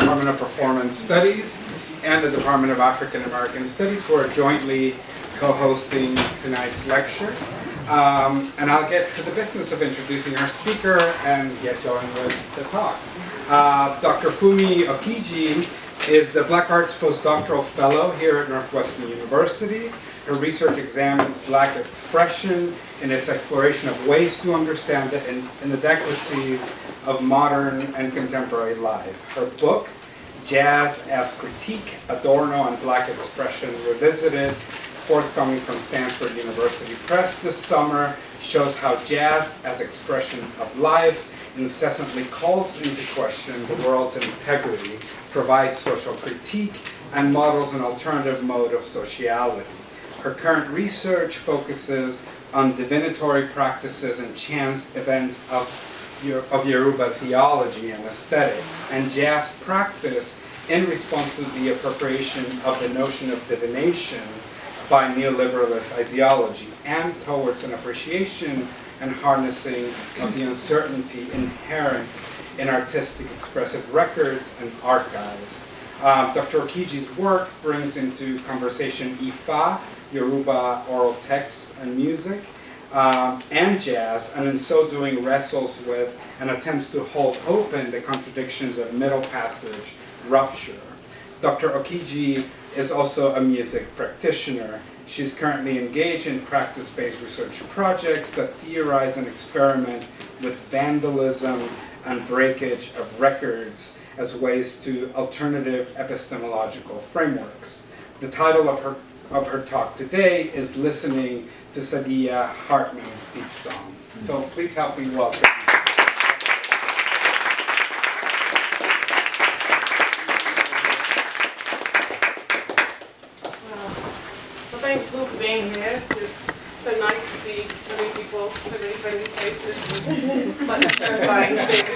Department of Performance Studies and the Department of African American Studies, who are jointly co-hosting tonight's lecture. And I'll get to the business of introducing our speaker and get going with the talk. Dr. Fumi Okiji is the Black Arts Postdoctoral Fellow here at Northwestern University. Her research examines Black expression in its exploration of ways to understand it and inadequacies of modern and contemporary life. Her book, Jazz as Critique, Adorno and Black Expression Revisited, forthcoming from Stanford University Press this summer, shows how jazz as expression of life incessantly calls into question the world's integrity, provides social critique, and models an alternative mode of sociality. Her current research focuses on divinatory practices and chance events of Yoruba theology and aesthetics, and jazz practice in response to the appropriation of the notion of divination by neoliberalist ideology, and towards an appreciation and harnessing of the uncertainty inherent in artistic expressive records and archives. Dr. Okiji's work brings into conversation Ifa, Yoruba oral texts and music, and jazz, and in so doing wrestles with and attempts to hold open the contradictions of middle passage rupture. Dr. Okiji is also a music practitioner. She's currently engaged in practice-based research projects that theorize and experiment with vandalism and breakage of records as ways to alternative epistemological frameworks. The title of her talk today is Listening to Saidiya, Hartman's Deep Song. So please help me welcome. Thanks all for being here. It's so nice to see so many people, so many friendly faces, and such terrifying things.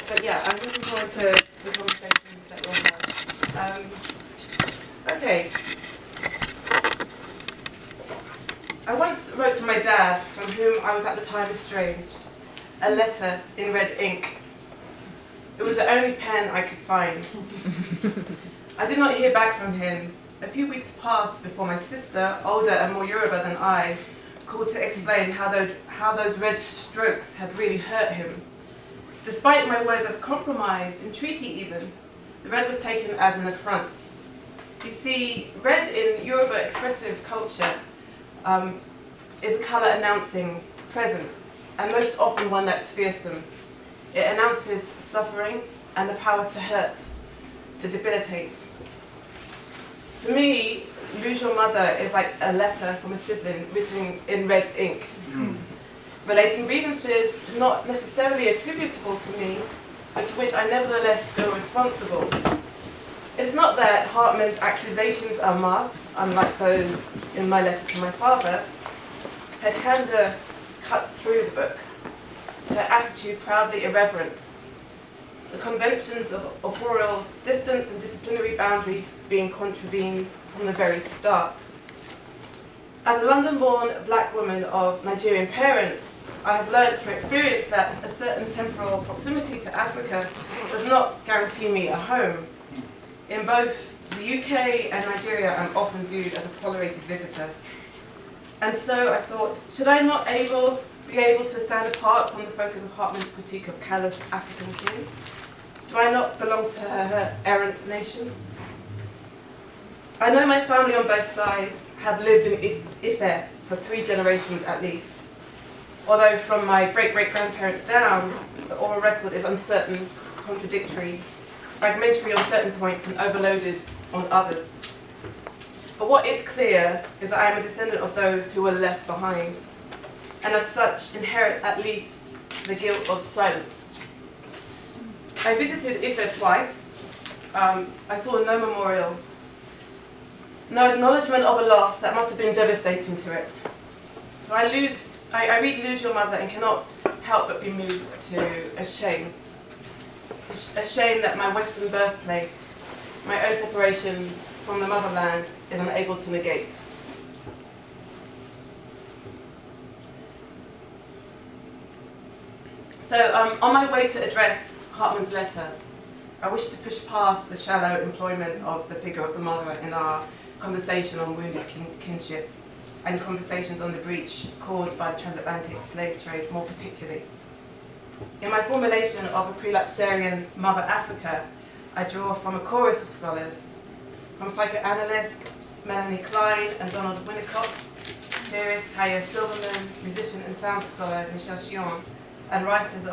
But yeah, I'm looking forward to the conversations that we'll have. Okay. I once wrote to my dad, from whom I was at the time estranged, a letter in red ink. It was the only pen I could find. I did not hear back from him. A few weeks passed before my sister, older and more Yoruba than I, called to explain how those red strokes had really hurt him. Despite my words of compromise, entreaty even, the red was taken as an affront. You see, red in Yoruba expressive culture is a colour announcing presence, and most often one that's fearsome. It announces suffering and the power to hurt, to debilitate. To me, Lose Your Mother is like a letter from a sibling written in red ink, relating grievances not necessarily attributable to me, but to which I nevertheless feel responsible. It's not that Hartman's accusations are masked, unlike those in my letter to my father. Her candour cuts through the book, her attitude proudly irreverent, the conventions of authorial distance and disciplinary boundary being contravened from the very start. As a London-born black woman of Nigerian parents, I have learned from experience that a certain temporal proximity to Africa does not guarantee me a home. In both the UK and Nigeria, I'm often viewed as a tolerated visitor. And so I thought, should I not be able to stand apart from the focus of Hartman's critique of callous African kin? Do I not belong to her errant nation? I know my family on both sides have lived in Ife for 3 generations at least. Although from my great-great-grandparents down, the oral record is uncertain, contradictory, fragmentary on certain points and overloaded on others. But what is clear is that I am a descendant of those who were left behind, and as such inherit at least the guilt of silence. I visited Ife twice. I saw no memorial, no acknowledgement of a loss that must have been devastating to it. So I read Lose Your Mother and cannot help but be moved to a shame. A shame that my Western birthplace, my own separation from the motherland, is unable to negate. So on my way to address Hartman's letter, I wish to push past the shallow employment of the figure of the mother in our conversation on wounded kinship and conversations on the breach caused by the transatlantic slave trade more particularly. In my formulation of a prelapsarian Mother Africa, I draw from a chorus of scholars, from psychoanalysts Melanie Klein and Donald Winnicott, theorist Kaya Silverman, musician and sound scholar Michel Chion, and writers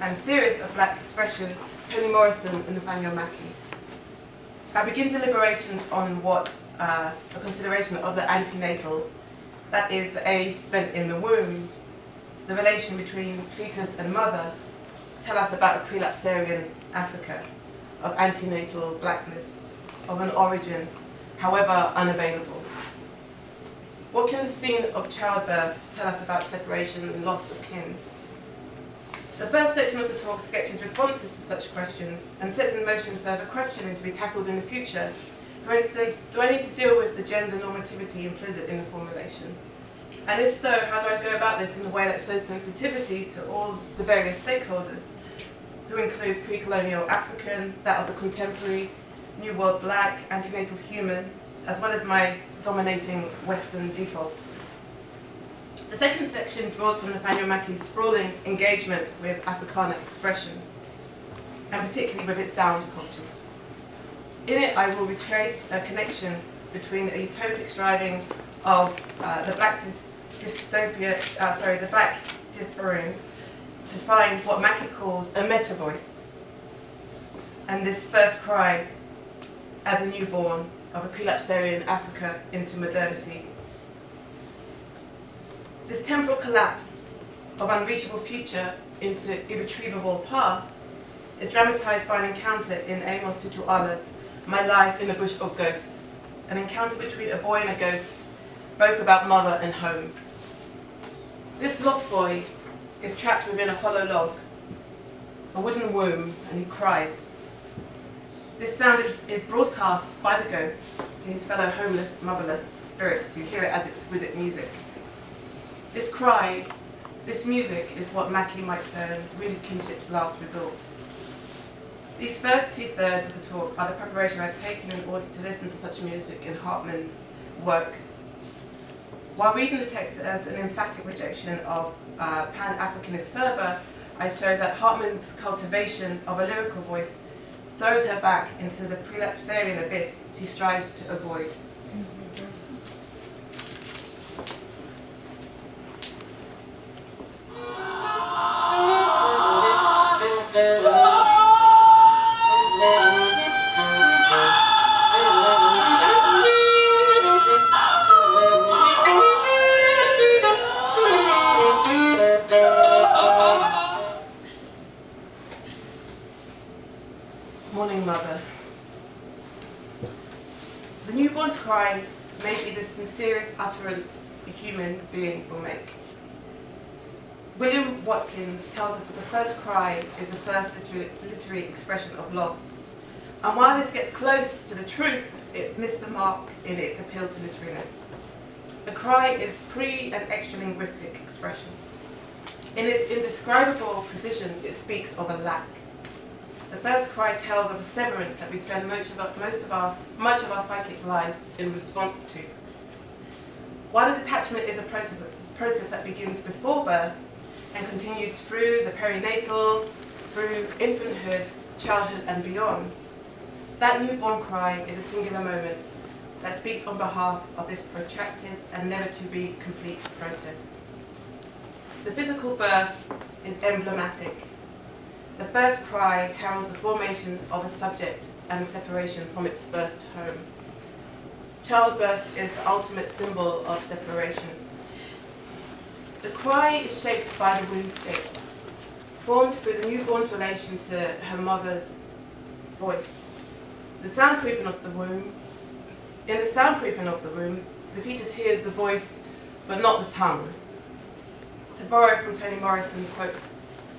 and theorists of black expression Toni Morrison and Nathaniel Mackey. I begin deliberations on what a consideration of the antenatal, that is, the age spent in the womb, the relation between fetus and mother, tell us about a prelapsarian Africa, of antenatal blackness, of an origin, however unavailable. What can the scene of childbirth tell us about separation and loss of kin? The first section of the talk sketches responses to such questions and sets in motion further questioning to be tackled in the future. For instance, do I need to deal with the gender normativity implicit in the formulation? And if so, how do I go about this in a way that shows sensitivity to all the various stakeholders, who include pre-colonial African, that of the contemporary, New World Black, antenatal human, as well as my dominating Western default. The second section draws from Nathaniel Mackey's sprawling engagement with Africana expression, and particularly with its sound cultures. In it, I will retrace a connection between a utopic striving of the black diasporan to find what Mackey calls a meta voice, and this first cry as a newborn of a prelapsarian Africa into modernity. This temporal collapse of unreachable future into irretrievable past is dramatized by an encounter in Amos Tutuala's My Life in the Bush of Ghosts, an encounter between a boy and a ghost, both about mother and home. This lost boy is trapped within a hollow log, a wooden womb, and he cries. This sound is broadcast by the ghost to his fellow homeless, motherless spirits who hear it as exquisite music. This cry, this music, is what Mackey might term wounded kinship's last resort. These first 2/3 of the talk are the preparation I've taken in order to listen to such music in Hartman's work. While reading the text as an emphatic rejection of Pan-Africanist fervour, I show that Hartman's cultivation of a lyrical voice throws her back into the prelapsarian abyss she strives to avoid. Mourning mother. The newborn's cry may be the sincerest utterance a human being will make. William Watkins tells us that the first cry is the first literary expression of loss. And while this gets close to the truth, it missed the mark in its appeal to literariness. A cry is pre- and extra-linguistic expression. In its indescribable precision, it speaks of a lack. The first cry tells of a severance that we spend much of our psychic lives in response to. While the detachment is a process that begins before birth and continues through the perinatal, through infanthood, childhood and beyond, that newborn cry is a singular moment that speaks on behalf of this protracted and never to be complete process. The physical birth is emblematic. The first cry heralds the formation of a subject and a separation from its first home. Childbirth is the ultimate symbol of separation. The cry is shaped by the woundscape, formed through the newborn's relation to her mother's voice. The soundproofing of the womb. In the soundproofing of the womb, the fetus hears the voice, but not the tongue. To borrow from Toni Morrison, quote,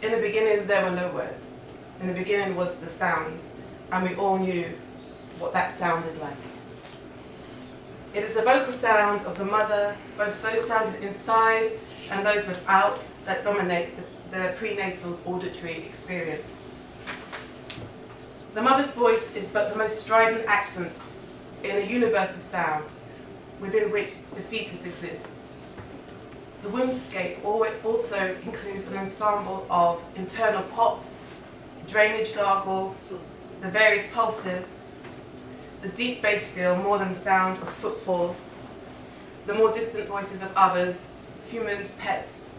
"In the beginning there were no words. In the beginning was the sound, and we all knew what that sounded like." It is the vocal sounds of the mother, both those sounded inside and those without, that dominate the prenatal's auditory experience. The mother's voice is but the most strident accent in a universe of sound within which the fetus exists. The wombscape also includes an ensemble of internal pop, drainage gargle, the various pulses, the deep bass feel more than the sound of footfall, the more distant voices of others, humans, pets,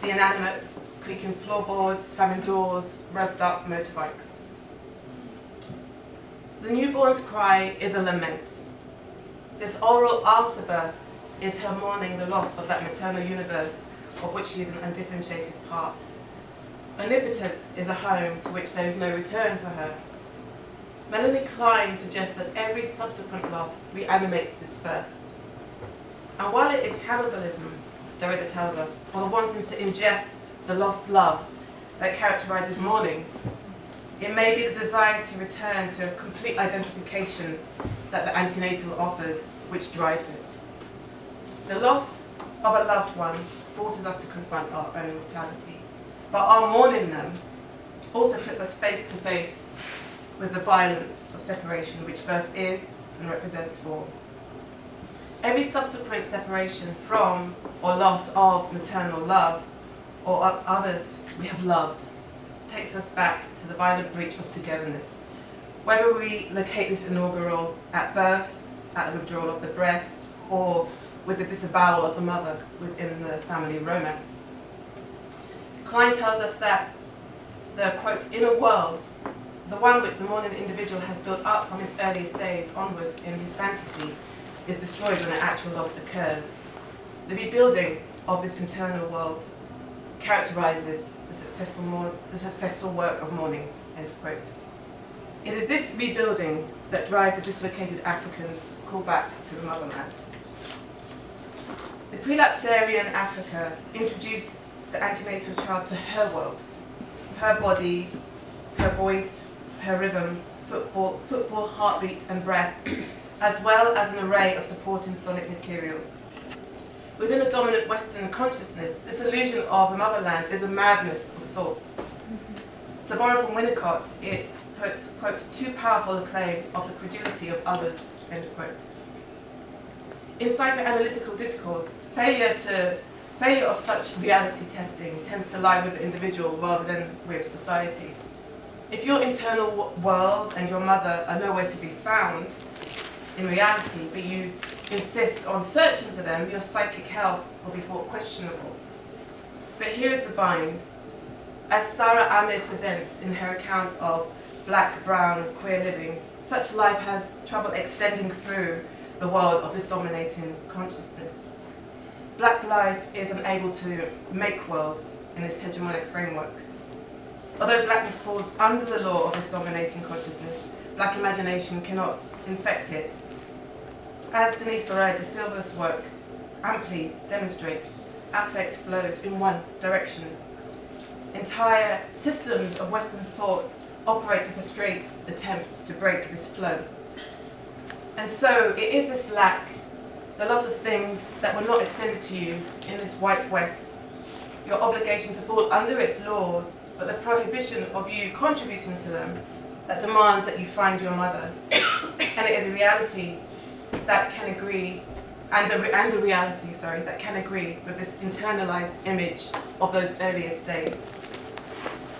the inanimate, creaking floorboards, slamming doors, revved up motorbikes. The newborn's cry is a lament. This oral afterbirth is her mourning the loss of that maternal universe of which she is an undifferentiated part. Omnipotence is a home to which there is no return for her. Melanie Klein suggests that every subsequent loss reanimates this first. And while it is cannibalism, Derrida tells us, or the wanting to ingest the lost love that characterizes mourning, it may be the desire to return to a complete identification that the antenatal offers, which drives it. The loss of a loved one forces us to confront our own mortality, but our mourning them also puts us face to face with the violence of separation which birth is and represents for. Every subsequent separation from or loss of maternal love or of others we have loved takes us back to the violent breach of togetherness. Whether we locate this inaugural at birth, at the withdrawal of the breast, or with the disavowal of the mother within the family romance. Klein tells us that the, quote, inner world, the one which the mourning individual has built up from his earliest days onwards in his fantasy, is destroyed when an actual loss occurs. The rebuilding of this internal world characterizes the successful work of mourning, end quote. It is this rebuilding that drives the dislocated Africans call back to the motherland. The prelapsarian Africa introduced the antenatal child to her world, her body, her voice, her rhythms, footfall, heartbeat and breath, as well as an array of supporting sonic materials. Within a dominant Western consciousness, this illusion of the motherland is a madness of sorts. To borrow from Winnicott, it puts, quote, too powerful a claim of the credulity of others, end quote. In psychoanalytical discourse, failure of such reality testing tends to lie with the individual rather than with society. If your internal world and your mother are nowhere to be found in reality, but you insist on searching for them, your psychic health will be thought questionable. But here is the bind. As Sarah Ahmed presents in her account of black, brown, queer living, such life has trouble extending through the world of this dominating consciousness. Black life is unable to make worlds in this hegemonic framework. Although blackness falls under the law of this dominating consciousness, black imagination cannot infect it. As Denise Barrera de Silva's work amply demonstrates, affect flows in one direction. Entire systems of Western thought operate to frustrate attempts to break this flow. And so it is this lack, the loss of things that were not extended to you in this white West, your obligation to fall under its laws, but the prohibition of you contributing to them, that demands that you find your mother. And it is a reality that can agree, and a reality, sorry, that can agree with this internalized image of those earliest days.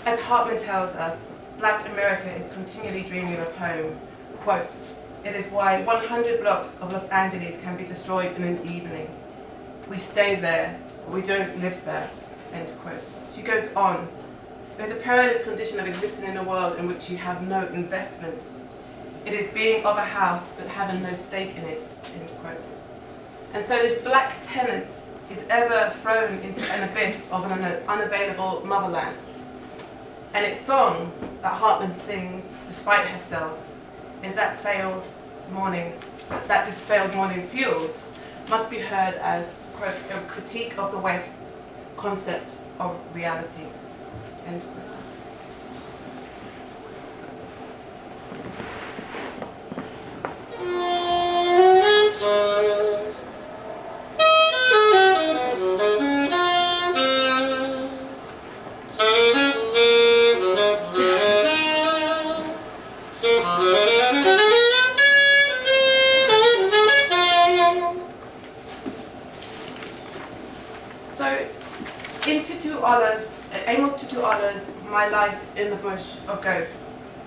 As Hartman tells us, Black America is continually dreaming of home. Quote, it is why 100 blocks of Los Angeles can be destroyed in an evening. We stay there, but we don't live there, end quote. She goes on, there's a perilous condition of existing in a world in which you have no investments. It is being of a house, but having no stake in it, end quote. And so this black tenant is ever thrown into an abyss of an unavailable motherland. And its song that Hartman sings, despite herself, is that this failed mourning fuels must be heard as, quote, a critique of the West's concept of reality, end quote. covers My Life in the Bush of Ghosts.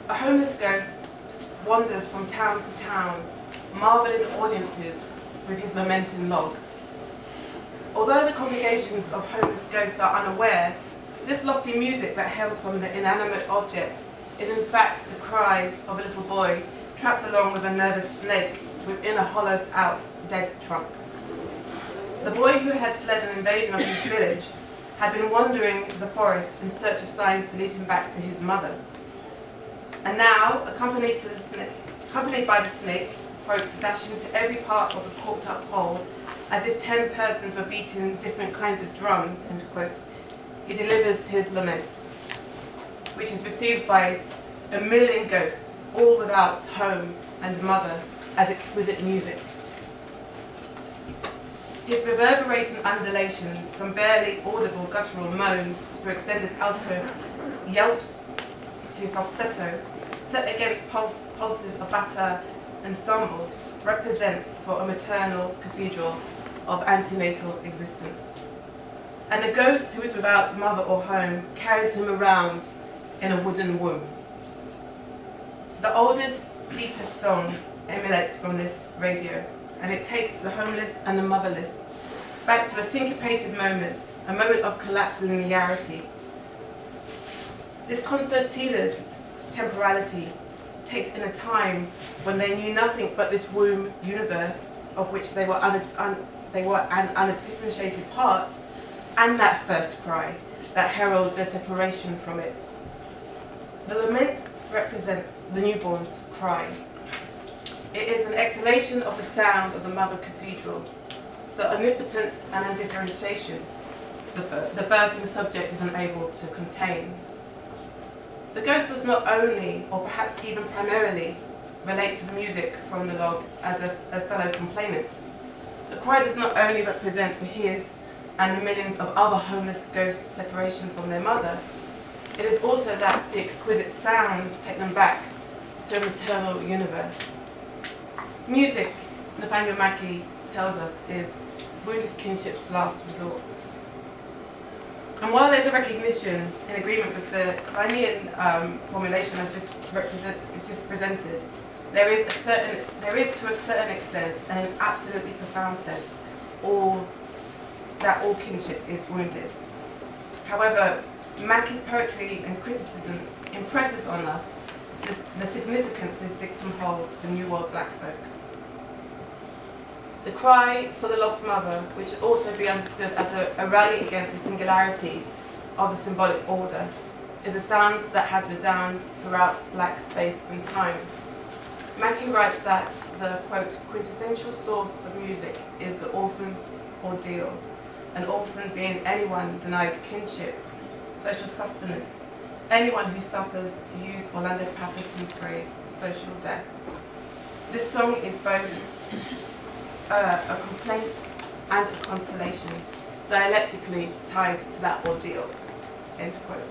A homeless ghost wanders from town to town, marvelling audiences with his lamenting log. Although the congregations of homeless ghosts are unaware, this lofty music that hails from the inanimate object is in fact the cries of a little boy trapped along with a nervous snake within a hollowed out dead trunk. The boy who had fled an invasion of his village had been wandering the forest in search of signs to lead him back to his mother. And now, accompanied by the snake, quote, dashing to every part of the corked up hole, as if 10 persons were beating different kinds of drums, end quote, he delivers his lament, which is received by a million ghosts, all without home and mother, as exquisite music. His reverberating undulations, from barely audible guttural moans through extended alto yelps to falsetto, set against pulses of batter ensemble, represents for a maternal cathedral of antenatal existence. And a ghost who is without mother or home carries him around in a wooden womb. The oldest, deepest song emanates from this radio, and it takes the homeless and the motherless back to a syncopated moment, a moment of collapse and linearity. This concertinated temporality takes in a time when they knew nothing but this womb universe of which they were an undifferentiated part, and that first cry that heralds their separation from it. The lament represents the newborn's cry. It is an exhalation of the sound of the mother cathedral, the omnipotence and undifferentiation the birthing subject is unable to contain. The ghost does not only, or perhaps even primarily, relate to the music from the log as a fellow complainant. The cry does not only represent for his and the millions of other homeless ghosts' separation from their mother, it is also that the exquisite sounds take them back to a maternal universe. Music, Nathaniel Mackey tells us, is wounded kinship's last resort. And while there's a recognition in agreement with the Kleinian formulation I've just presented, there is to a certain extent, and in absolutely profound sense, all kinship is wounded. However, Mackey's poetry and criticism impresses on us the significance this dictum holds for New World black folk. The cry for the lost mother, which would also be understood as a rally against the singularity of the symbolic order, is a sound that has resounded throughout black space and time. Mackey writes that the, quote, quintessential source of music is the orphan's ordeal, an orphan being anyone denied kinship, social sustenance, anyone who suffers, to use Orlando Patterson's phrase, social death. This song is both a complaint and a consolation, dialectically tied to that ordeal, end quote.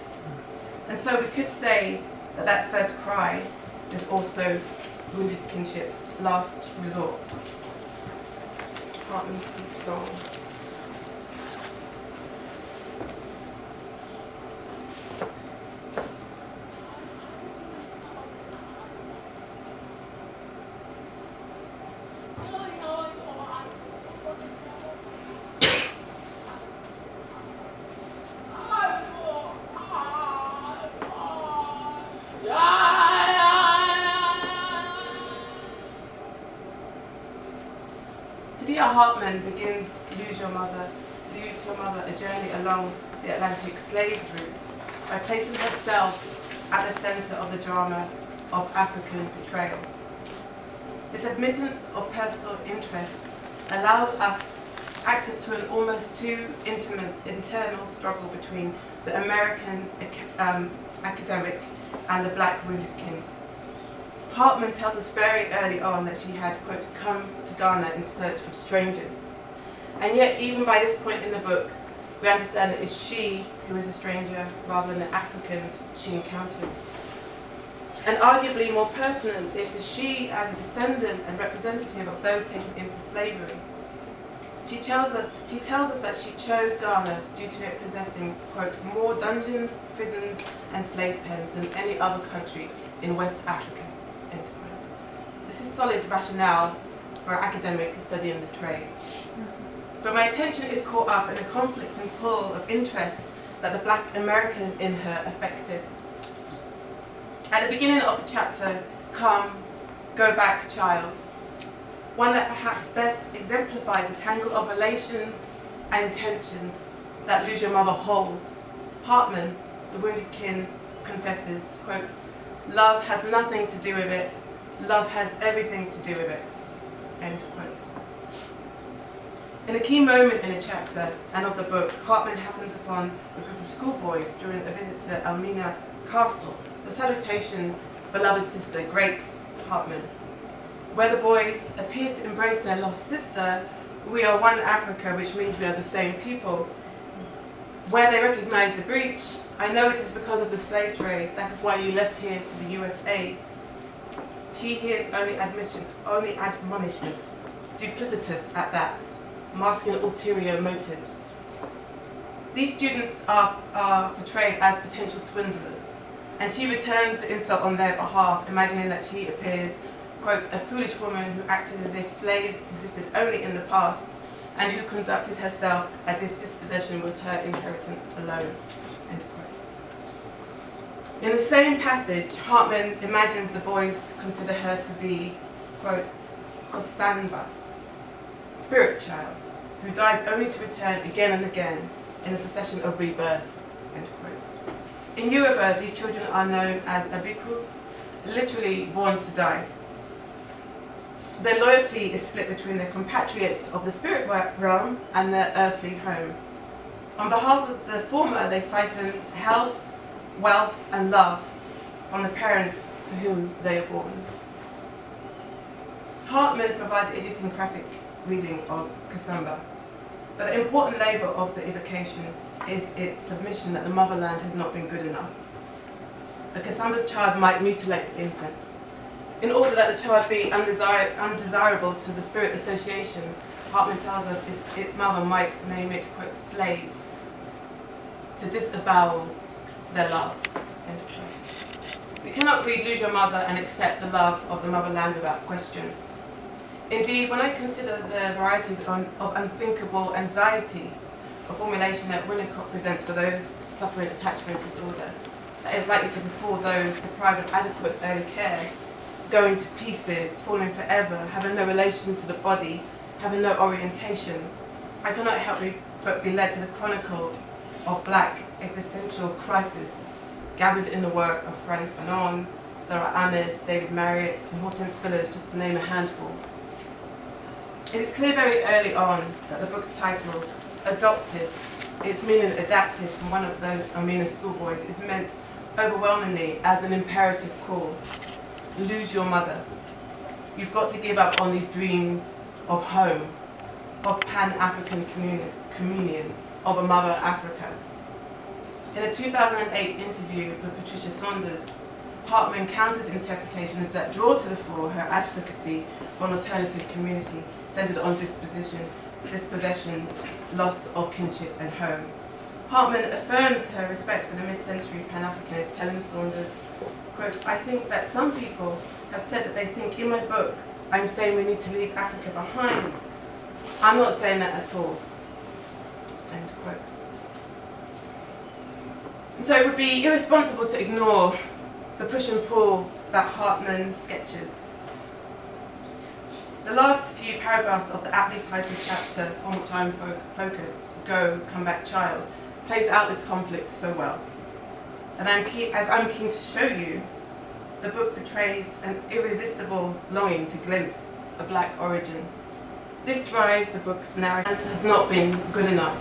And so we could say that that first cry is also wounded kinship's last resort. Hartman's Deep song. Saidiya Hartman begins Lose Your Mother, a journey along the Atlantic slave route by placing herself at the centre of the drama of African betrayal. This admittance of personal interest allows us access to an almost too intimate internal struggle between the American academic and the black wounded king. Hartman tells us very early on that she had, quote, come to Ghana in search of strangers. And yet, even by this point in the book, we understand that it's she who is a stranger rather than the Africans she encounters. And arguably more pertinent, this is she as a descendant and representative of those taken into slavery. She tells us that she chose Ghana due to it possessing, quote, more dungeons, prisons, and slave pens than any other country in West Africa, end quote. This is solid rationale for an academic studying the trade. But my attention is caught up in a conflict and pull of interests that the Black American in her affected. At the beginning of the chapter, Come, Go Back, Child, one that perhaps best exemplifies the tangle of relations and intention that Lose Your Mother holds. Hartman, the wounded kin, confesses, quote, love has nothing to do with it, love has everything to do with it, end quote. In a key moment in the chapter and of the book, Hartman happens upon a group of schoolboys during a visit to Elmina Castle. The salutation, beloved sister, grates Hartman. Where the boys appear to embrace their lost sister, we are one Africa, which means we are the same people. Where they recognize the breach, I know it is because of the slave trade. That is why you left here to the USA. She hears only admonishment, duplicitous at that, masking ulterior motives. These students are portrayed as potential swindlers, and she returns the insult on their behalf, imagining that she appears, quote, a foolish woman who acted as if slaves existed only in the past, and who conducted herself as if dispossession was her inheritance alone, end quote. In the same passage, Hartman imagines the boys consider her to be, quote, Kosanva, spirit child, who dies only to return again and again in a succession of rebirths, end quote. In Yoruba, these children are known as Abiku, literally born to die. Their loyalty is split between their compatriots of the spirit realm and their earthly home. On behalf of the former, they siphon health, wealth, and love on the parents to whom they are born. Hartman provides idiosyncratic reading of Kasamba, but the important labour of the evocation is its submission that the motherland has not been good enough. A Kasamba's child might mutilate the infant. In order that the child be undesirable to the spirit association, Hartman tells us its mother might name it, quote, slave, to disavow their love, end quote. We cannot read Lose Your Mother and accept the love of the motherland without question. Indeed, when I consider the varieties of unthinkable anxiety, a formulation that Winnicott presents for those suffering attachment disorder, that is likely to befall those deprived of adequate early care, going to pieces, falling forever, having no relation to the body, having no orientation, I cannot help but be led to the chronicle of black existential crisis gathered in the work of Frantz Fanon, Sarah Ahmed, David Marriott, and Hortense Spillers, just to name a handful. It is clear very early on that the book's title, Adopted, its meaning adapted from one of those Elmina schoolboys, is meant overwhelmingly as an imperative call. Lose your mother. You've got to give up on these dreams of home, of Pan-African communion, of a mother Africa. In a 2008 interview with Patricia Saunders, Hartman counters interpretations that draw to the fore her advocacy for an alternative community centered on dispossession, loss of kinship and home. Hartman affirms her respect for the mid-century Pan-Africanists, telling Saunders, quote, I think that some people have said that they think in my book I'm saying we need to leave Africa behind. I'm not saying that at all, end quote. And so it would be irresponsible to ignore the push and pull that Hartman sketches. The last few paragraphs of the aptly titled chapter on which I'm focused, Go, Come Back, Child, plays out this conflict so well. And as I'm keen to show you, the book portrays an irresistible longing to glimpse a black origin. This drives the book's narrative and has not been good enough.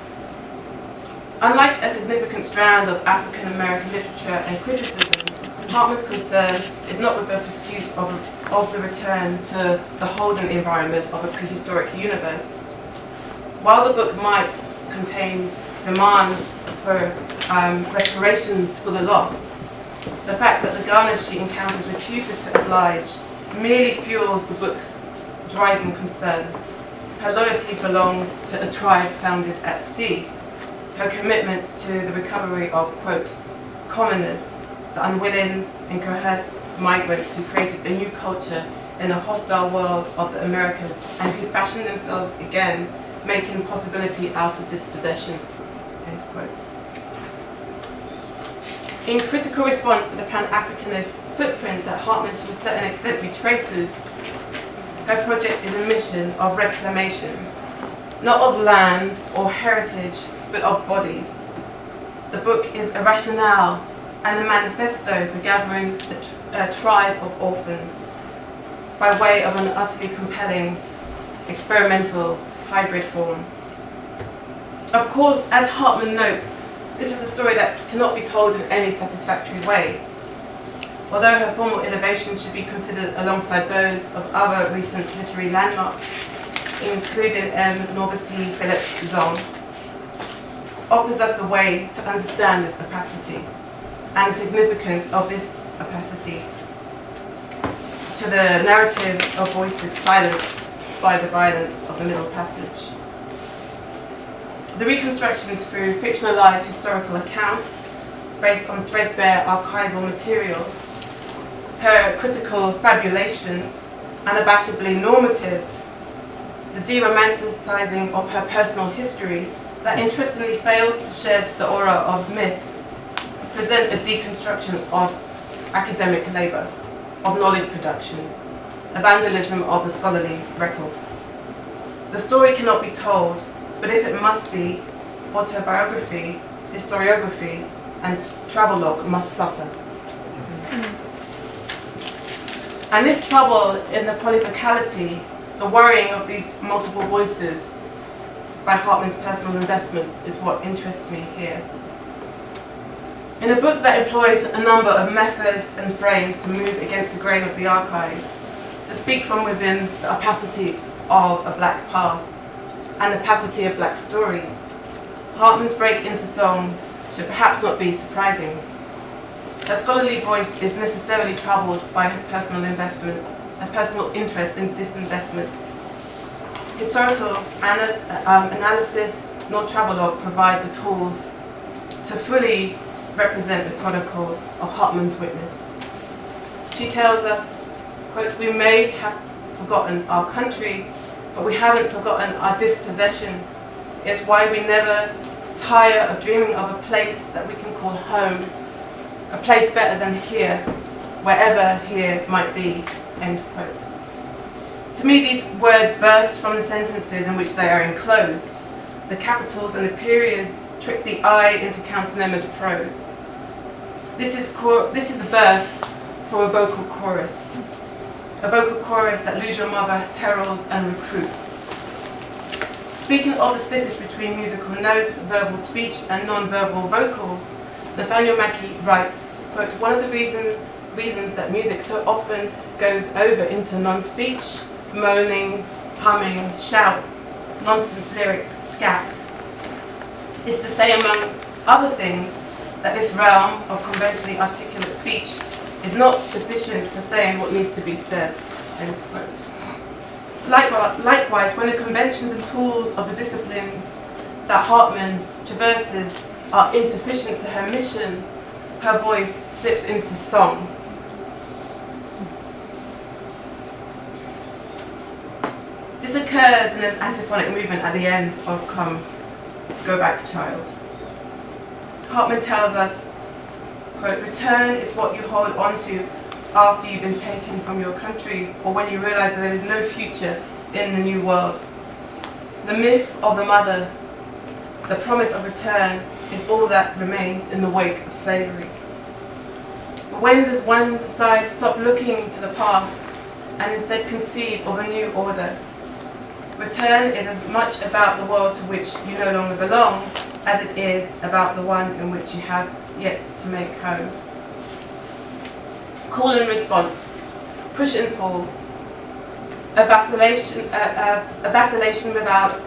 Unlike a significant strand of African American literature and criticism, Hartman's concern is not with the pursuit of the return to the Holden environment of a prehistoric universe. While the book might contain demands for reparations for the loss, the fact that the Ghana she encounters refuses to oblige merely fuels the book's driving concern. her loyalty belongs to a tribe founded at sea. Her commitment to the recovery of, quote, commoners, the unwilling and coerced migrants who created a new culture in a hostile world of the Americas and who fashioned themselves again, making possibility out of dispossession, end quote. In critical response to the Pan-Africanist footprints that Hartman to a certain extent retraces, her project is a mission of reclamation, not of land or heritage, but of bodies. The book is a rationale and a manifesto for gathering a tribe of orphans by way of an utterly compelling, experimental, hybrid form. Of course, as Hartman notes, this is a story that cannot be told in any satisfactory way. Although her formal innovations should be considered alongside those of other recent literary landmarks, including M. Norbert Phillips' Zong, offers us a way to understand this opacity and the significance of this opacity to the narrative of voices silenced by the violence of the Middle Passage. The reconstructions through fictionalized historical accounts based on threadbare archival material, her critical fabulation, unabashedly normative, the de-romanticizing of her personal history that interestingly fails to shed the aura of myth, present a deconstruction of academic labor, of knowledge production, a vandalism of the scholarly record. The story cannot be told, but if it must be, autobiography, historiography, and travelogue must suffer. And this trouble in the polyvocality, the worrying of these multiple voices by Hartman's personal investment is what interests me here. In a book that employs a number of methods and frames to move against the grain of the archive, to speak from within the opacity of a black past and the opacity of black stories, Hartman's break into song should perhaps not be surprising. Her scholarly voice is necessarily troubled by her personal investments, her personal interest in disinvestments. Historical analysis nor travelogue provide the tools to fully represent the chronicle of Hartman's witness. She tells us, quote, we may have forgotten our country, but we haven't forgotten our dispossession. It's why we never tire of dreaming of a place that we can call home, a place better than here, wherever here might be, end quote. To me, these words burst from the sentences in which they are enclosed. The capitals and the periods trick the eye into counting them as prose. This is verse for a vocal chorus that Lose Your Mother heralds and recruits. Speaking of the slippage between musical notes, verbal speech, and non-verbal vocals, Nathaniel Mackey writes, quote, one of the reasons that music so often goes over into non-speech, moaning, humming, shouts, nonsense lyrics, scat, is to say, among other things, that this realm of conventionally articulate speech is not sufficient for saying what needs to be said, end quote. Likewise, when the conventions and tools of the disciplines that Hartman traverses are insufficient to her mission, her voice slips into song. This occurs in an antiphonic movement at the end of Come, Go Back, Child. Hartman tells us, quote, return is what you hold on to after you've been taken from your country or when you realize that there is no future in the new world. The myth of the mother, the promise of return, is all that remains in the wake of slavery. But when does one decide to stop looking to the past and instead conceive of a new order? Return is as much about the world to which you no longer belong as it is about the one in which you have yet to make home. Call and response, push and pull, a vacillation without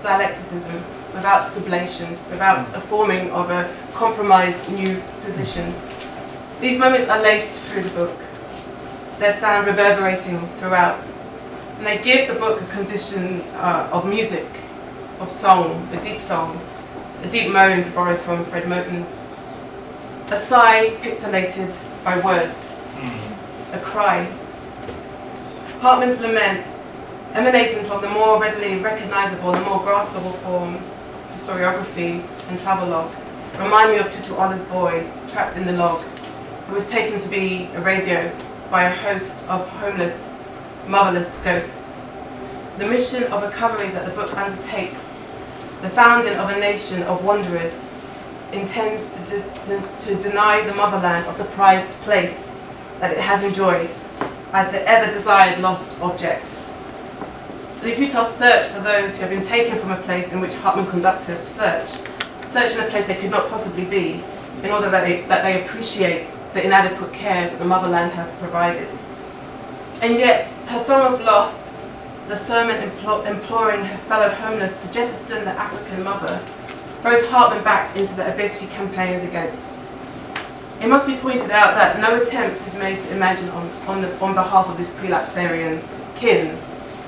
dialecticism, without sublation, without a forming of a compromised new position. These moments are laced through the book, their sound reverberating throughout. And they give the book a condition of music, of song, a deep moan to borrow from Fred Moten, a sigh pixelated by words, a cry. Hartman's lament, emanating from the more readily recognizable and more graspable forms, historiography and travelogue, remind me of Tutu Ola's boy trapped in the log, who was taken to be a radio by a host of homeless, motherless ghosts. The mission of recovery that the book undertakes, the founding of a nation of wanderers, intends to deny the motherland of the prized place that it has enjoyed as the ever-desired lost object. The futile search for those who have been taken from a place in which Hartman conducts a search in a place they could not possibly be, in order that they appreciate the inadequate care that the motherland has provided. And yet, her song of loss, the sermon imploring her fellow homeless to jettison the African mother, throws Hartman back into the abyss she campaigns against. It must be pointed out that no attempt is made to imagine on behalf of this prelapsarian kin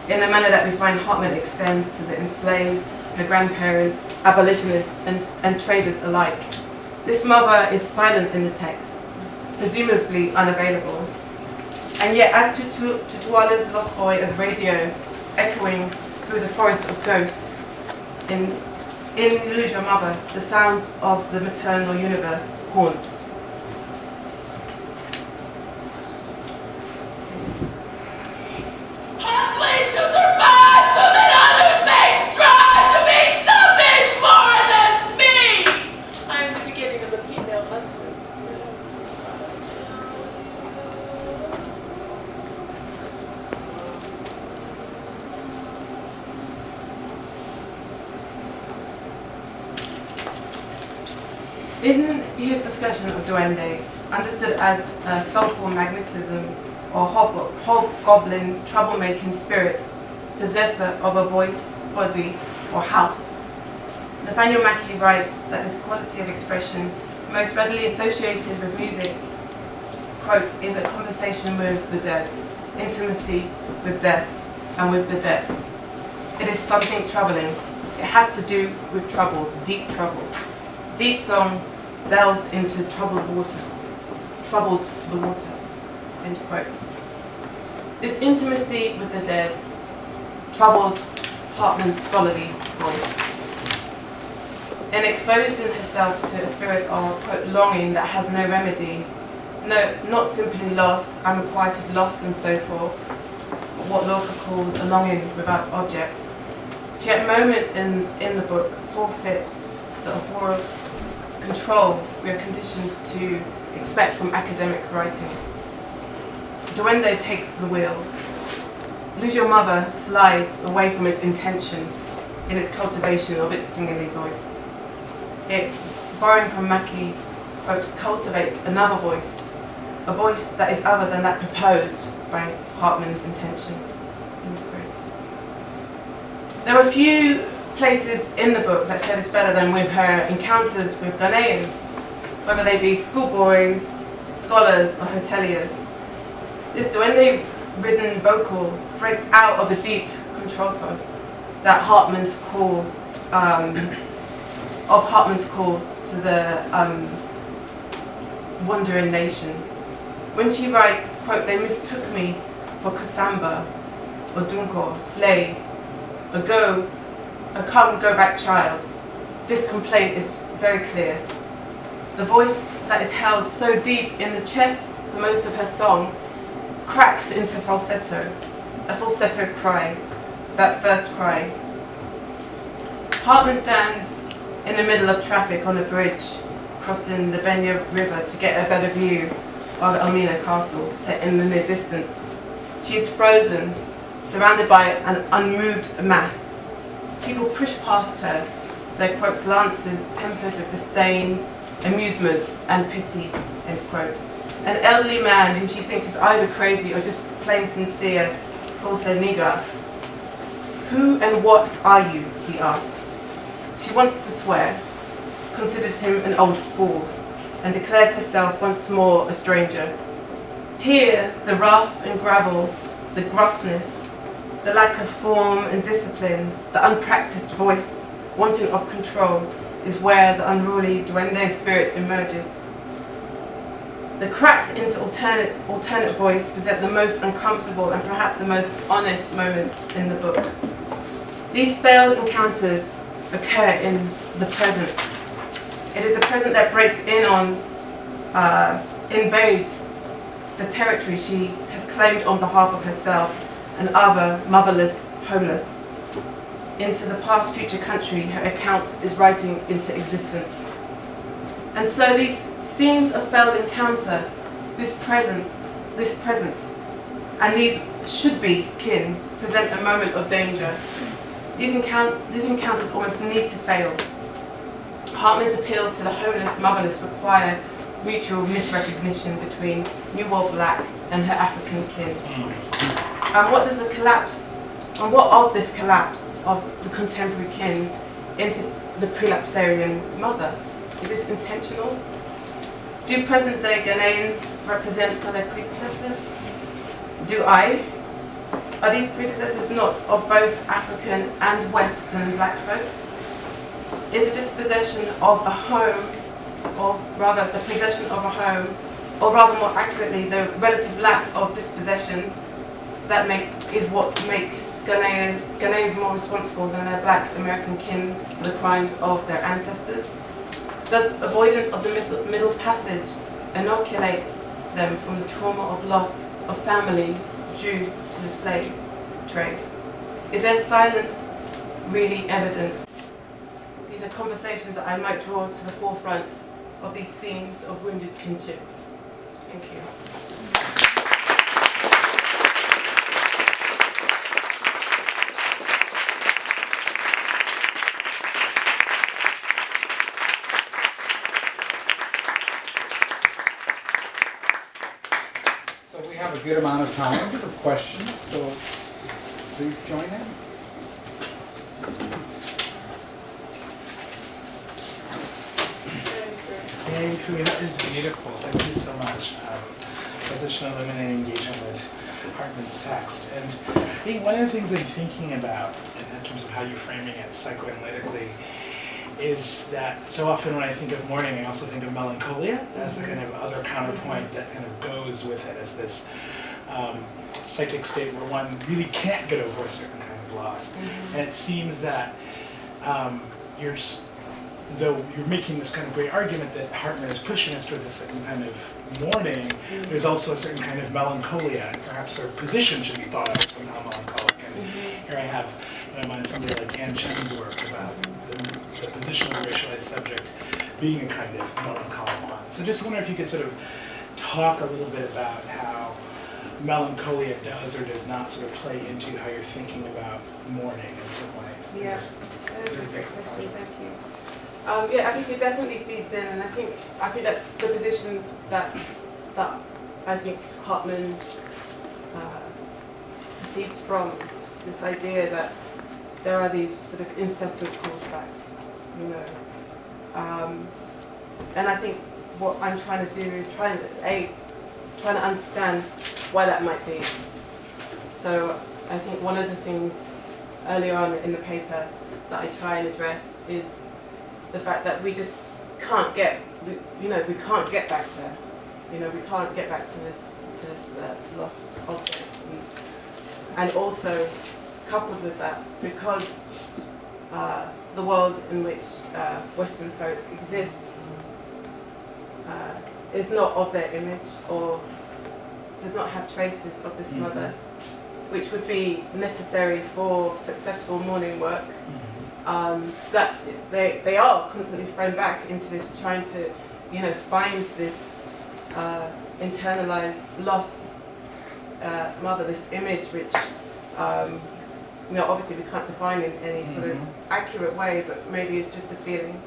in the manner that we find Hartman extends to the enslaved, her grandparents, abolitionists, and traders alike. This mother is silent in the text, presumably unavailable. And yet, as Tutuala's Lost Boy as radio, echoing through the forest of ghosts, in Lose Your Mother, the sounds of the maternal universe haunts. Hustling to survive so that others may strive to be something more than me! I'm the beginning of the female hustling spirit. In his discussion of Duende, understood as soulful magnetism or hobgoblin, troublemaking spirit, possessor of a voice, body, or house, Nathaniel Mackey writes that this quality of expression, most readily associated with music, quote, is a conversation with the dead, intimacy with death, and with the dead. It is something troubling. It has to do with trouble, deep trouble. Deep song delves into troubled water, troubles the water, end quote. This intimacy with the dead troubles Hartman's scholarly voice. In exposing herself to a spirit of, quote, longing that has no remedy, no, not simply loss, unrequited loss and so forth, what Lorca calls a longing without object, she at moments in the book forfeits the abhorrent control we are conditioned to expect from academic writing. Duende takes the wheel. Lose Your Mother slides away from its intention in its cultivation of its singly voice. It, borrowing from Mackey, quote, cultivates another voice, a voice that is other than that proposed by Hartman's intentions, end quote. There are few places in the book that show this better than with her encounters with Ghanaians, whether they be schoolboys, scholars, or hoteliers. This duende-ridden vocal breaks out of the deep contralto that Hartman's call to the wandering nation. When she writes, quote, they mistook me for Kasamba, or Dunko, slave, a come, go back child. This complaint is very clear. The voice that is held so deep in the chest for most of her song cracks into falsetto, a falsetto cry, that first cry. Hartman stands in the middle of traffic on a bridge, crossing the Benya River to get a better view of Elmina Castle, set in the near distance. She is frozen, surrounded by an unmoved mass. People push past her, their, quote, glances tempered with disdain, amusement, and pity, end quote. An elderly man whom she thinks is either crazy or just plain sincere calls her Nigra. Who and what are you, he asks. She wants to swear, considers him an old fool, and declares herself once more a stranger. Here, the rasp and gravel, the gruffness, The lack of form and discipline, the unpracticed voice, wanting of control, is where the unruly duende spirit emerges. The cracks into alternate voice present the most uncomfortable and perhaps the most honest moments in the book. These failed encounters occur in the present. It is a present that breaks in on, invades the territory she has claimed on behalf of herself and other motherless, homeless. Into the past future country her account is writing into existence. And so these scenes of failed encounter, this present, and these should-be kin present a moment of danger. These encounters almost need to fail. Hartman's appeal to the homeless, motherless require mutual misrecognition between New World Black and her African kin. And what does the collapse, and what of this collapse of the contemporary kin into the prelapsarian mother? Is this intentional? Do present-day Ghanaians represent for their predecessors? Do I? Are these predecessors not of both African and Western black folk? Is the dispossession of a home, or rather the possession of a home, or rather more accurately, the relative lack of dispossession that is what makes Ghanaians more responsible than their black American kin for the crimes of their ancestors? Does avoidance of the middle passage inoculate them from the trauma of loss of family due to the slave trade? Is their silence really evidence? These are conversations that I might draw to the forefront of these themes of wounded kinship. Thank you. So we have a good amount of time for questions, so please join in. Thank you. That is beautiful. Thank you so much. Position eliminating engagement with Hartman's text. And I think one of the things I'm thinking about in terms of how you're framing it psychoanalytically is that so often when I think of mourning, I also think of melancholia as the kind of other counterpoint that kind of goes with it as this psychic state where one really can't get over a certain kind of loss. And it seems that though you're making this kind of great argument that Hartman is pushing us towards a certain kind of mourning, there's also a certain kind of melancholia, and perhaps our position should be thought of as somehow melancholic. And here I have in mind somebody like Anne Chen's work about the position of a racialized subject being a kind of melancholic one. So just wonder if you could sort of talk a little bit about how melancholia does or does not sort of play into how you're thinking about mourning in some way. Yeah, that is a great question, thank you. Yeah, I think it definitely feeds in, and I think that's the position that I think Hartman proceeds from, this idea that there are these sort of incessant calls back, you know. And I think what I'm trying to do is trying to understand why that might be. So I think one of the things earlier on in the paper that I try and address is the fact that we just can't get, we can't get back there. You know, we can't get back to this lost object. And also, coupled with that, because the world in which Western folk exist is not of their image or does not have traces of this mother, which would be necessary for successful mourning work. That they are constantly thrown back into this, trying to, find this internalized, lost mother, this image which, obviously we can't define in any sort of accurate way, but maybe it's just a feeling,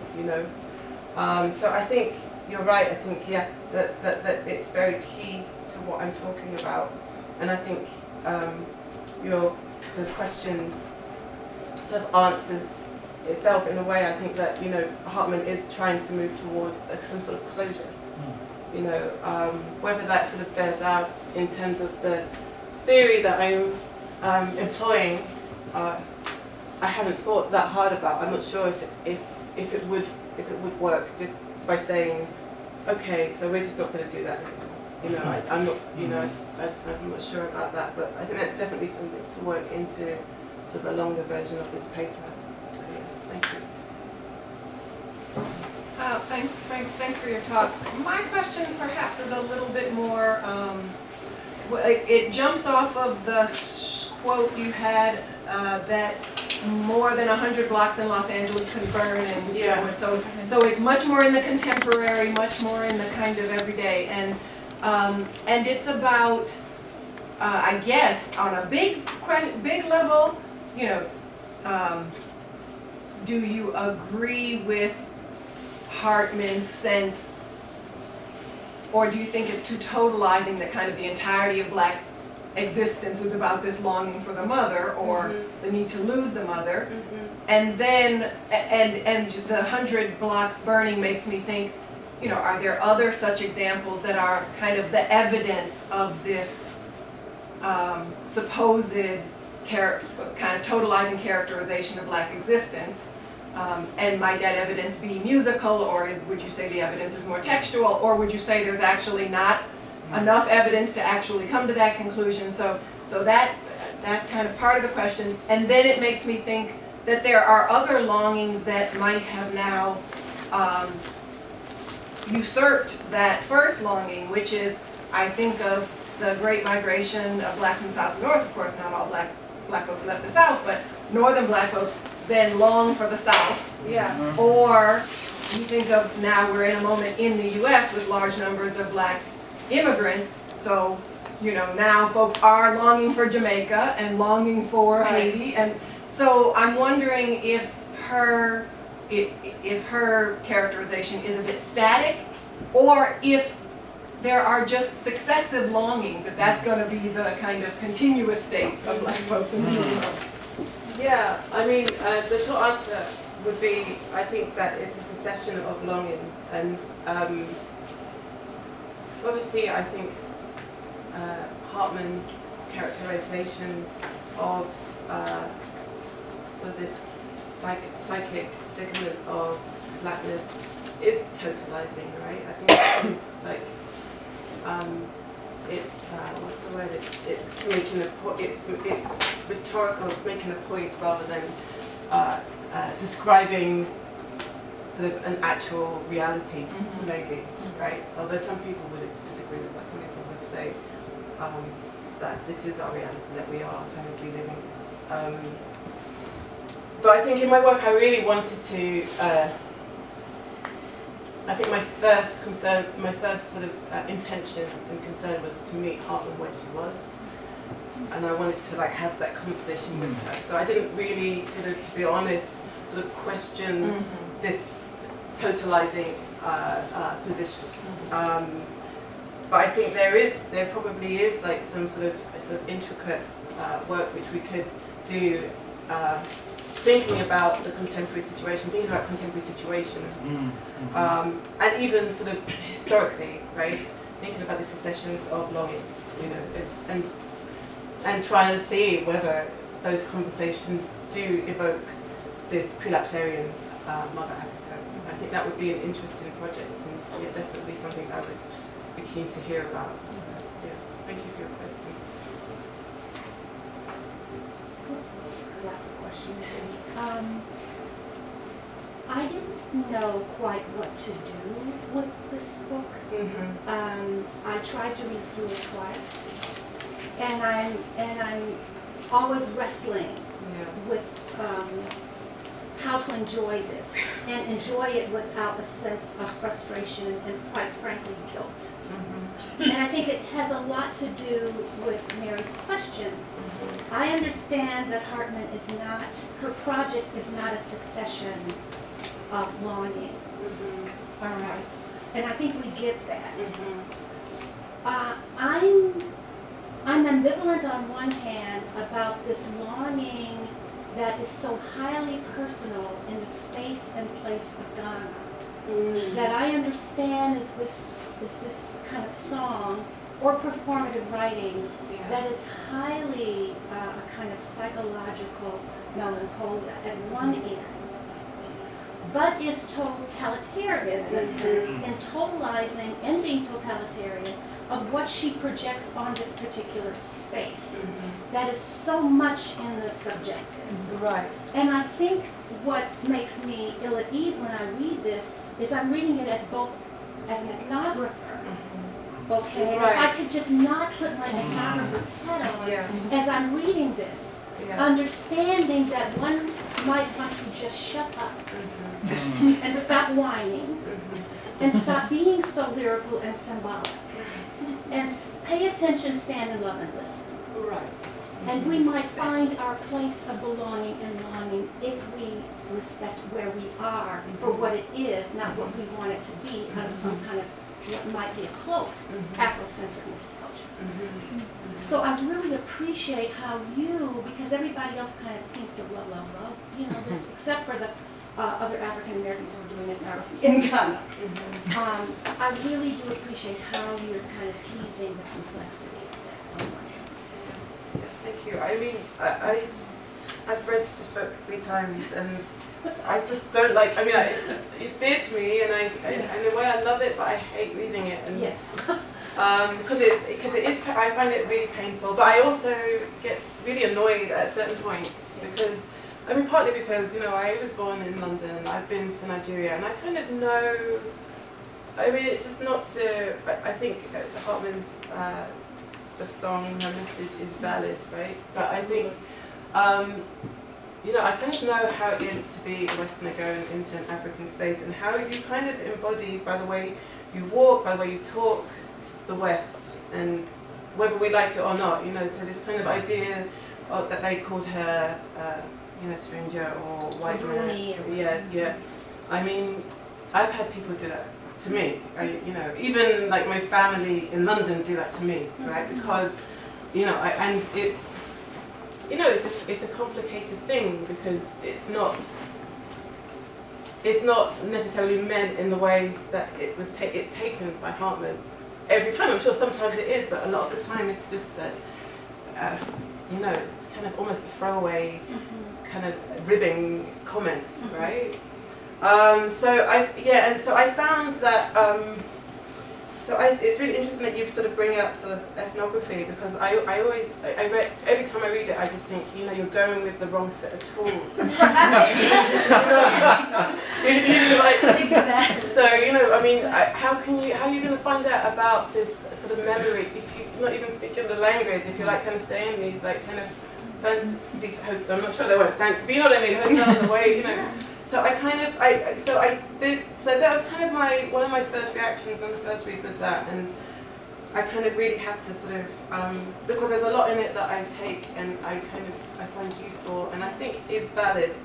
So I think you're right. I think that it's very key to what I'm talking about, and I think your sort of question sort of answers itself in a way. I think that Hartman is trying to move towards some sort of closure. Whether that sort of bears out in terms of the theory that I'm employing, I haven't thought that hard about. I'm not sure if it would work just by saying, okay, so we're just not going to do that anymore. You know, I'm not, you know, I'm not sure about that, but I think that's definitely something to work into sort of a longer version of this paper. So yes, thank you. Thanks for your talk. My question perhaps is a little bit more, it jumps off of the quote you had that more than 100 blocks in Los Angeles can burn, and you know, so it's much more in the contemporary, much more in the kind of everyday, and it's about, I guess, on a big level, you know, do you agree with Hartman's sense, or do you think it's too totalizing that kind of the entirety of Black existence is about this longing for the mother, or the need to lose the mother? And then, and the 100 blocks burning makes me think, you know, are there other such examples that are kind of the evidence of this supposed kind of totalizing characterization of Black existence? And might that evidence be musical, or would you say the evidence is more textual, or would you say there's actually not enough evidence to actually come to that conclusion? So that's kind of part of the question. And then it makes me think that there are other longings that might have now usurped that first longing, which is, I think of the Great Migration of Blacks from the South and North. Of course, not all Black folks left the South, but Northern Black folks then long for the South. Yeah. Or you think of, now we're in a moment in the U.S. with large numbers of Black immigrants, so you know, now folks are longing for Jamaica and longing for Haiti, and so I'm wondering if her characterization is a bit static, or if there are just successive longings, if that's going to be the kind of continuous state of Black folks in the world. Yeah, I mean, the short answer would be, I think that it's a succession of longing, and obviously I think Hartman's characterization of sort of this psychic predicament of Blackness is totalizing, right? I think it's like, it's what's the word? It's making a point. It's rhetorical. It's making a point rather than describing sort of an actual reality, maybe, right? Although some people would disagree with that. Some people would say that this is our reality, that we are technically living this. But I think in my work, I really wanted to. I think my first sort of intention and concern was to meet Hartman where she was, and I wanted to like have that conversation with her. So I didn't really sort of, to be honest, sort of question this totalizing position. But I think there probably is like some sort of intricate work which we could do. Thinking about the contemporary situation, thinking about contemporary situations, and even sort of historically, right? Thinking about the successions of longings, you know, and trying to see whether those conversations do evoke this prelapsarian Mother Africa. I think that would be an interesting project, and yeah, definitely something I would be keen to hear about. Yeah, thank you for your question. Last question. I didn't know quite what to do with this book. I tried to read through it twice, and I'm always wrestling with how to enjoy this and enjoy it without a sense of frustration and, quite frankly, guilt. And I think it has a lot to do with Mary's question. I understand that Hartman is not, her project is not a succession of longings. All right. And I think we get that. I'm ambivalent on one hand about this longing that is so highly personal in the space and place of Ghana. That I understand is this kind of song or performative writing Yeah. that is highly a kind of psychological melancholia at one end, but is totalitarian in a sense, in totalizing and being totalitarian of what she projects on this particular space. That is so much in the subjective. Right. And I think what makes me ill at ease when I read this is I'm reading it as both as an ethnographer, okay? Right. I could just not put my ethnographer's hat on Yeah. as I'm reading this, Yeah. understanding that one might want to just shut up and stop whining and stop being so lyrical and symbolic and pay attention, stand and love and listen. Right. And we might find our place of belonging and longing if we respect where we are for what it is, not what we want it to be out of some kind of what might be a cloaked Afrocentric nostalgia. So I really appreciate how you, because everybody else kind of seems to love, you know, this, except for the other African Americans who are doing ethnography in Ghana. I really do appreciate how you're kind of teasing the complexity of that on one hand. Thank you. I mean, I've read this book 3 times, and I just don't like. I mean, it's dear to me, and in a way I love it, but I hate reading it. And, Yes. because it is. I find it really painful, but I also get really annoyed at certain points because. I mean, partly because, you know, I was born in London, I've been to Nigeria, and I kind of know, I mean, it's just not to, I think Hartman's sort of song, her message is valid, right? But I think, you know, I kind of know how it is to be a Westerner going into an African space and how you kind of embody, by the way you walk, by the way you talk, the West, and whether we like it or not, you know, so this kind of idea that they called her, you know, stranger or white man. Yeah. I mean, I've had people do that to me. You know, even like my family in London do that to me, right? Because, you know, and it's, you know, it's a complicated thing because it's not necessarily meant in the way that it's taken by Hartman. Every time, I'm sure sometimes it is, but a lot of the time it's just a, you know, it's kind of almost a throwaway kind of ribbing comment, right? So I found that it's really interesting that you sort of bring up sort of ethnography because I read every time I read it I just think, you know, you're going with the wrong set of tools. You need to like Exactly. So, you know, I mean, how are you going to find out about this sort of memory if you're not even speaking the language, if you're like kind of staying in these like kind of fancy, these hotels, I'm not sure they weren't fancy, but you know what I mean, hotels away, you know. So I kind of, so that was kind of one of my first reactions on the first read was that, and I kind of really had to sort of, because there's a lot in it that I take and I find useful and I think is valid.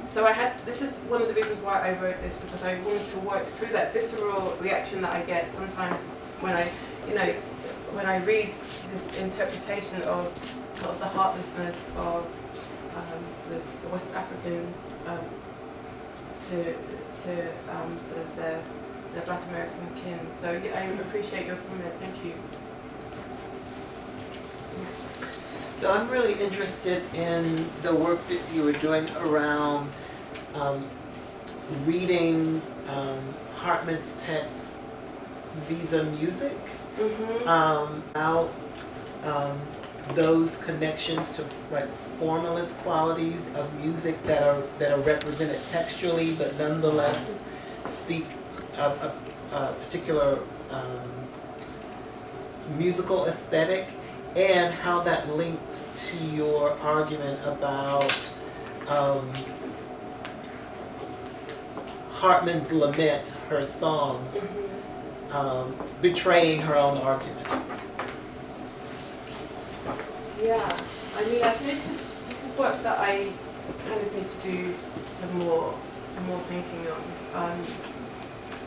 So this is one of the reasons why I wrote this, because I wanted to work through that visceral reaction that I get sometimes when I read this interpretation of the heartlessness of sort of the West Africans to sort of their Black American kin. So yeah, I appreciate your comment. Thank you. So I'm really interested in the work that you were doing around reading Hartman's text vis-a music, about those connections to like formalist qualities of music that are represented textually, but nonetheless speak a particular musical aesthetic, and how that links to your argument about Hartman's lament, her song, betraying her own argument. Yeah, I mean, I think this is work that I kind of need to do some more thinking on.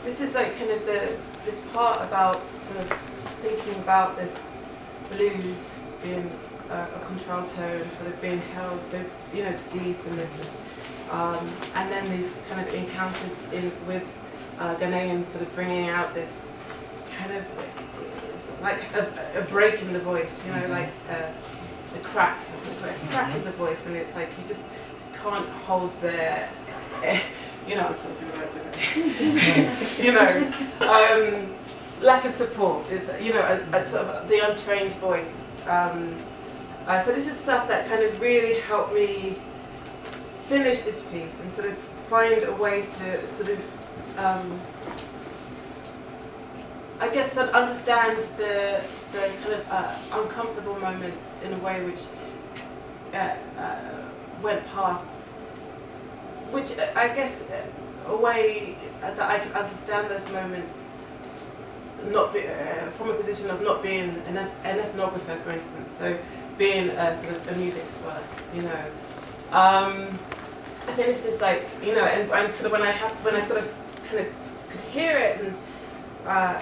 This is like kind of this part about sort of thinking about this blues being a contralto and sort of being held so, you know, deep in this, and then these kind of encounters with Ghanaians sort of bringing out this kind of like a break in the voice, you know, like a crack in the voice when it's like you just can't hold the, you know, I'm talking about, you know, lack of support is, you know, a sort of the untrained voice. So this is stuff that kind of really helped me finish this piece and sort of find a way to sort of, I guess, sort of understand the kind of uncomfortable moments in a way which went past, which I guess a way that I could understand those moments not be, from a position of not being an ethnographer, for instance, so being a sort of a music expert, you know. I think this is like, you know, and sort of when I sort of kind of could hear it, and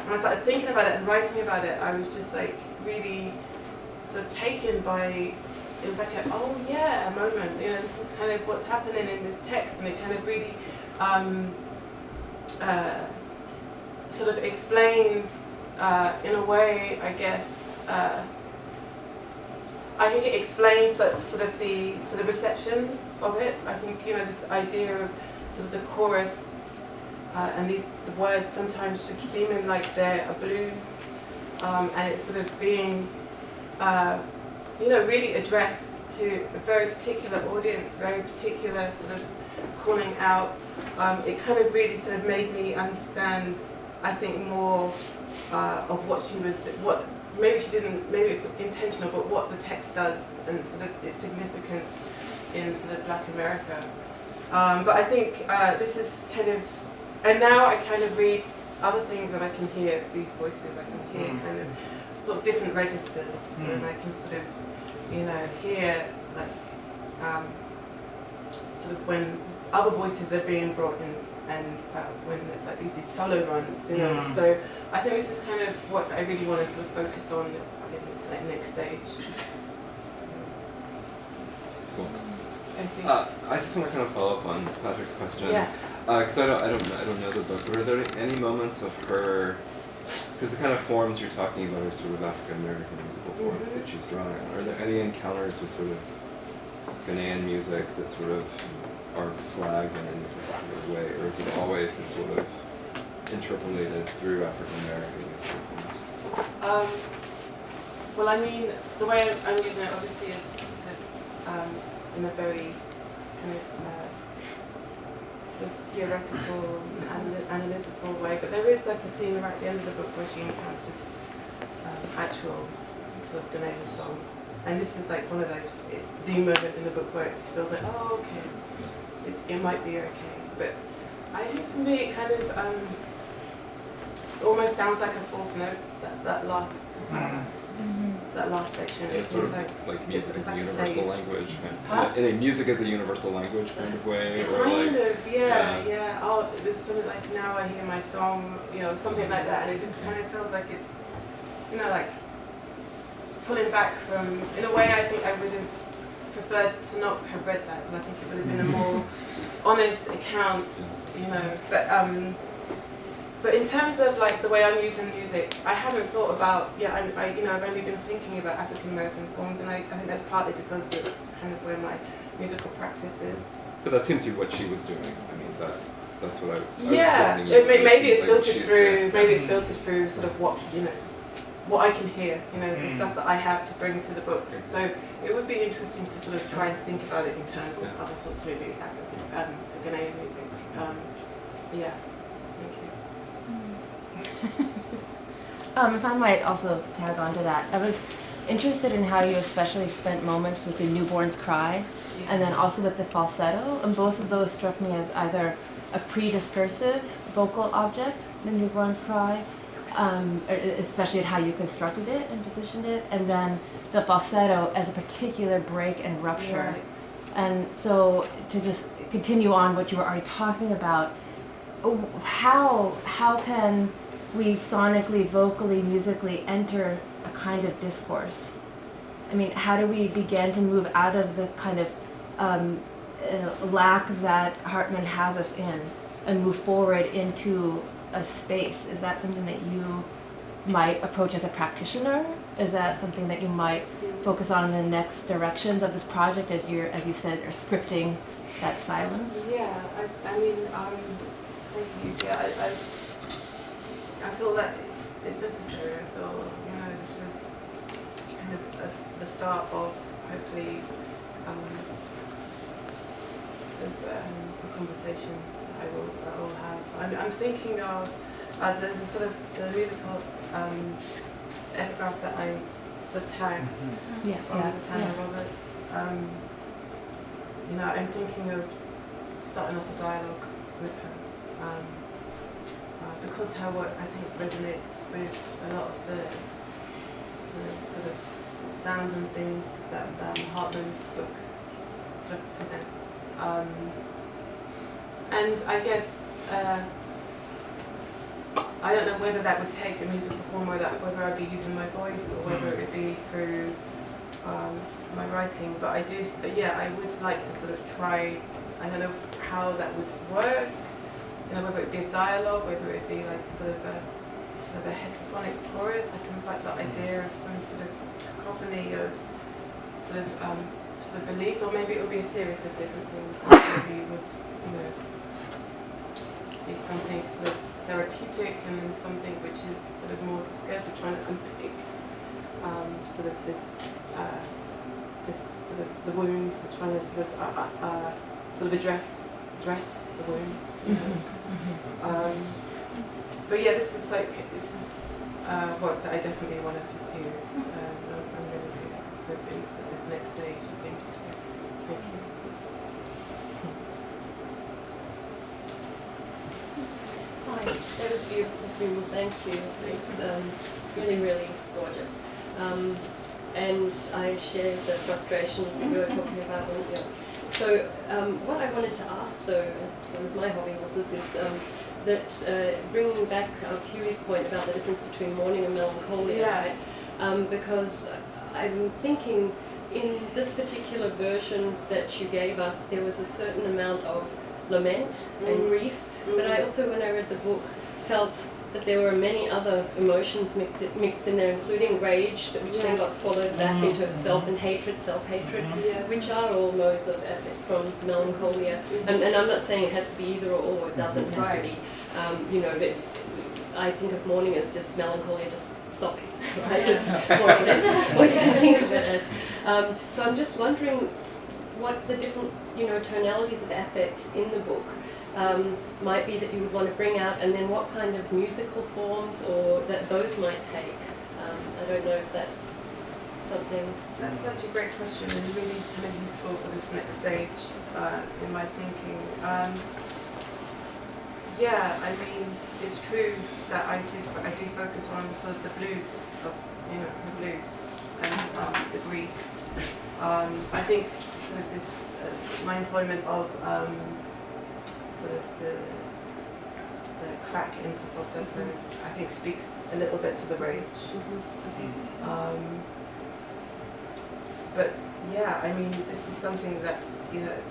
when I started thinking about it and writing about it, I was just like really sort of taken by, it was like a, oh yeah, a moment, you know, this is kind of what's happening in this text, and it kind of really sort of explains in a way, I guess, I think it explains that sort of the sort of reception of it. I think, you know, this idea of sort of the chorus and the words sometimes just seeming like they're a blues, and it's sort of being, you know, really addressed to a very particular audience, very particular sort of calling out. It kind of really sort of made me understand, I think, more of what she was, what maybe she didn't, maybe it's intentional, but what the text does and sort of its significance in sort of Black America. But I think this is kind of, and now I kind of read other things and I can hear these voices, I can hear kind of sort of different registers, and I can sort of, you know, hear like sort of when other voices are being brought in, and when it's like these solo runs, you know. So I think this is kind of what I really want to sort of focus on in this like, next stage. Cool. I just want to kind of follow up on Patrick's question. Yeah. Because I don't know the book. But are there any moments of her? Because the kind of forms you're talking about are sort of African American musical forms that she's drawing on. Are there any encounters with sort of Ghanaian music that sort of are flagged in any particular way, or is it always this sort of interpolated through African American musical forms? Well, I mean, the way I'm using it obviously is sort of in a very kind of sort of theoretical and analytical way, but there is like a scene right at the end of the book where she encounters actual sort of Ghanaian song, and this is like one of those, it's the moment in the book where it just feels like, oh, okay, it might be okay, but I think for me it kind of almost sounds like a false note, that last that last section. It's sort of like music as a universal language, in a music as a universal language kind of way, or kind like, of, yeah. Oh, it was sort of like, now I hear my song, you know, something like that, and it just kind of feels like it's, you know, like pulling back from, in a way I think I would have preferred to not have read that, because I think it would have been a more honest account, you know, but in terms of like the way I'm using music, I haven't thought about, I you know, I've only been thinking about African American forms, and I think that's partly because it's kind of where my musical practice is. But that seems to be what she was doing. I mean, that's what I was. Yeah, maybe it's filtered through. Maybe it's filtered through sort of what, you know, what I can hear. You know, the stuff that I have to bring to the book. So it would be interesting to sort of try and think about it in terms of other sorts of maybe African, Ghanaian music. Yeah. Thank you. If I might also tag on to that, I was interested in how you especially spent moments with the newborn's cry, and then also with the falsetto, and both of those struck me as either a pre-discursive vocal object, the newborn's cry, especially at how you constructed it and positioned it, and then the falsetto as a particular break and rupture. Right. And so to just continue on what you were already talking about, how can we sonically, vocally, musically enter a kind of discourse? I mean, how do we begin to move out of the kind of lack that Hartman has us in and move forward into a space? Is that something that you might approach as a practitioner? Is that something that you might focus on in the next directions of this project as you said, are scripting that silence? Yeah, I mean, thank you. Yeah, I feel that it's necessary. I feel, this was kind of the start of hopefully a conversation I will have. I'm thinking of the sort of the musical epigraphs that I sort of tagged from Tanya Roberts. I'm thinking of starting off a dialogue with her because her work I think resonates with a lot of the sort of sounds and things that Hartman's book sort of presents. And I guess I don't know whether that would take a musical form or whether I'd be using my voice or whether it would be through my writing. But I would like to sort of try. I don't know how that would work. Whether it be a dialogue, whether it be like sort of a heterophonic chorus. I can like the idea of some sort of cacophony of sort of release, or maybe it would be a series of different things. Maybe it would, be something sort of therapeutic and then something which is sort of more discursive, trying to unpick sort of this sort of the wounds, and trying to sort of address the wounds. But yeah, this is work that I definitely want to pursue. I'm going to do that. It's going to be this next stage, I think. Thank you. Hi, that was beautiful, Freeman. Thank you. It's really, really gorgeous. And I share the frustrations that you were talking about. So what I wanted to ask, though, sort of my hobby horses, is that bringing back Huey's point about the difference between mourning and melancholia, right? Because I'm thinking in this particular version that you gave us, there was a certain amount of lament and grief, but I also, when I read the book, felt that there were many other emotions mixed in there, including rage, which then got swallowed back into self-hatred, which are all modes of affect from melancholia. And I'm not saying it has to be either or it doesn't have to be. But I think of mourning as just melancholia, just stop, right? It's more or less what you can think of it as. So I'm just wondering what the different, tonalities of affect in the book might be that you would want to bring out, and then what kind of musical forms or that those might take. I don't know if that's something. That's such a great question and really kind of useful for this next stage in my thinking. I mean, it's true that I do focus on sort of the blues of the blues and the grief. I think sort of this my employment of sort of the crack into falsetto, I think speaks a little bit to the rage. But yeah, I mean, this is something that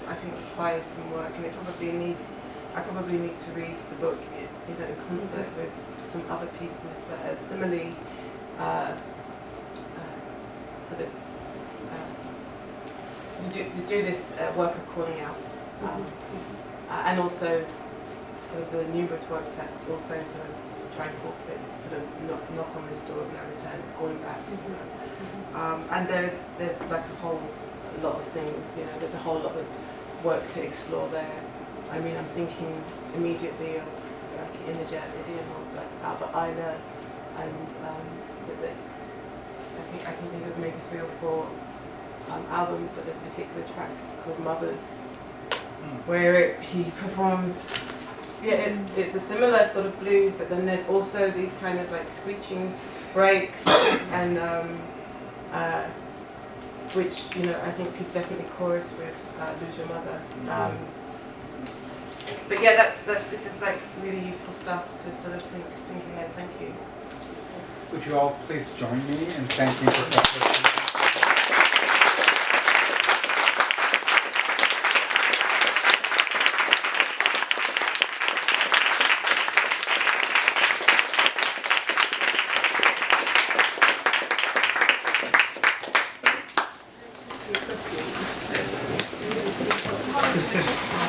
I think requires some work, and it probably needs. I probably need to read the book, in concert with some other pieces that are similarly sort of do this work of calling out, and also sort of the numerous works that also sort of try and sort of knock on this door of no return, calling back. And there's like a whole lot of things. There's a whole lot of work to explore there. I mean, I'm thinking immediately of like in the jazz idiom of like Albert Ayler, and I can think of maybe 3 or 4 albums, but there's a particular track called Mothers, where he performs. It's a similar sort of blues, but then there's also these kind of like screeching breaks, and which I think could definitely chorus with Lose Your Mother. But yeah, this is like really useful stuff to sort of think ahead. Thank you. Would you all please join me in thanking Professor Thank you.